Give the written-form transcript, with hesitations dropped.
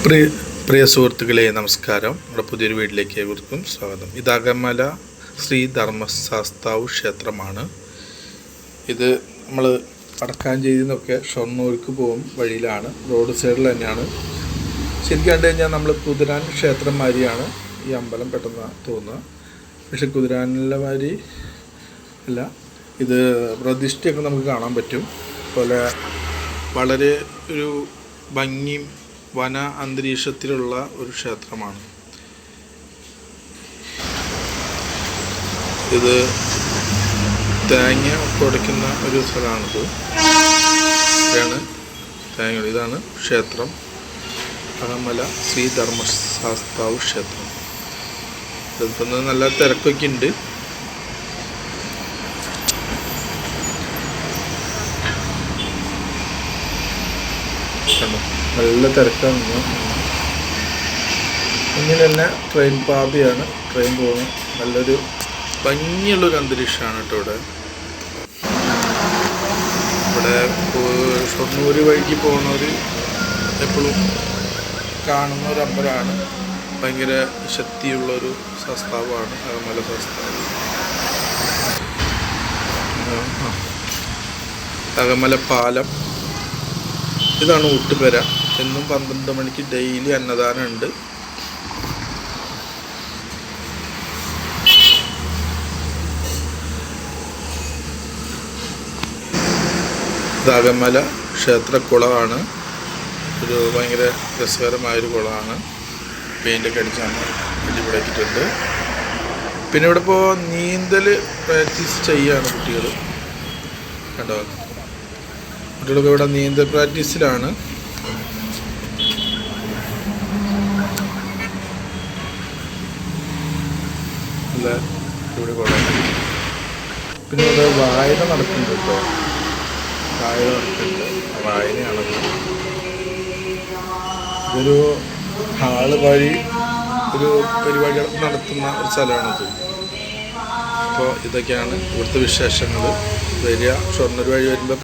പ്രിയ പ്രിയ സുഹൃത്തുക്കളെ നമസ്കാരം. നമ്മുടെ പുതിയൊരു വീട്ടിലേക്ക് ഏവർക്കും സ്വാഗതം. ഇത് അകമല ശ്രീ ധർമ്മശാസ്താവ് ക്ഷേത്രമാണ്. ഇത് നമ്മൾ വടക്കാഞ്ചേരിയിൽ നിന്നൊക്കെ ഷൊർണൂർക്ക് പോകും വഴിയിലാണ്, റോഡ് സൈഡിൽ തന്നെയാണ്. ശരിക്കും കണ്ടു കഴിഞ്ഞാൽ നമ്മൾ കുതിരാൻ ക്ഷേത്രം മാതിരിയാണ് ഈ അമ്പലം പെട്ടെന്ന് തോന്നുക. പക്ഷെ കുതിരാനിലെ മാതിരി അല്ല, ഇത് പ്രതിഷ്ഠയൊക്കെ നമുക്ക് കാണാൻ പറ്റും. അതുപോലെ വളരെ ഒരു ഭംഗിയും വന അന്തരീക്ഷത്തിലുള്ള ഒരു ക്ഷേത്രമാണ് ഇത്. തേങ്ങ ഉടയ്ക്കുന്ന ഒരു സ്ഥലമാണിത്. ഇതാണ് ക്ഷേത്രം, അകമല ശ്രീ ധർമ്മശാസ്താവ് ക്ഷേത്രം. ഇതിപ്പോൾ നല്ല തിരക്കൊക്കെ ഉണ്ട്. നല്ല തിരക്കാണ്. മുന്നിൽ തന്നെ ട്രെയിൻ പാതയാണ്, ട്രെയിൻ പോകുന്നു. നല്ലൊരു ഭംഗിയുള്ളൊരു അന്തരീക്ഷമാണ് കേട്ടോ ഇവിടെ. ഷൊർണൂർ വഴിക്ക് പോകുന്നവർ എപ്പോഴും കാണുന്ന ഒരു അമ്പലമാണ്. ഭയങ്കര ശക്തിയുള്ളൊരു ശാസ്താവാണ് അകമല ശാസ്താവ്. അകമല പാലം ഇതാണ് ഊട്ടുപുര. എന്നും 12 മണിക്ക് ഡെയിലി അന്നദാനം ഉണ്ട്. അകമല ക്ഷേത്രക്കുളമാണ്. ഒരു ഭയങ്കര രസകരമായൊരു കുളമാണ്. പെയിൻ്റൊക്കെ അടിച്ചാണ് അടിപൊളിയാക്കിയിട്ടുണ്ട്. പിന്നെ ഇവിടെ ഇപ്പോൾ നീന്തൽ പ്രാക്ടീസ് ചെയ്യുകയാണ് കുട്ടികൾ. കണ്ടോ, കുട്ടികളൊക്കെ ഇവിടെ നീന്തൽ പ്രാക്ടീസിലാണ്. നല്ല ഇവിടെ കുളം. പിന്നെ ഇവിടെ വായന നടക്കുന്നുണ്ട് കേട്ടോ, വായന നടക്കുന്നുണ്ട്. വായനയാണത്. ഇതൊരു ഹാള് വഴി ഒരു പരിപാടി നടത്തുന്ന ഒരു സ്ഥലമാണിത്. അപ്പോൾ ഇതൊക്കെയാണ് ഇവിടുത്തെ വിശേഷങ്ങൾ. വരിക ഷൊർണൂർ വഴി വരുമ്പോൾ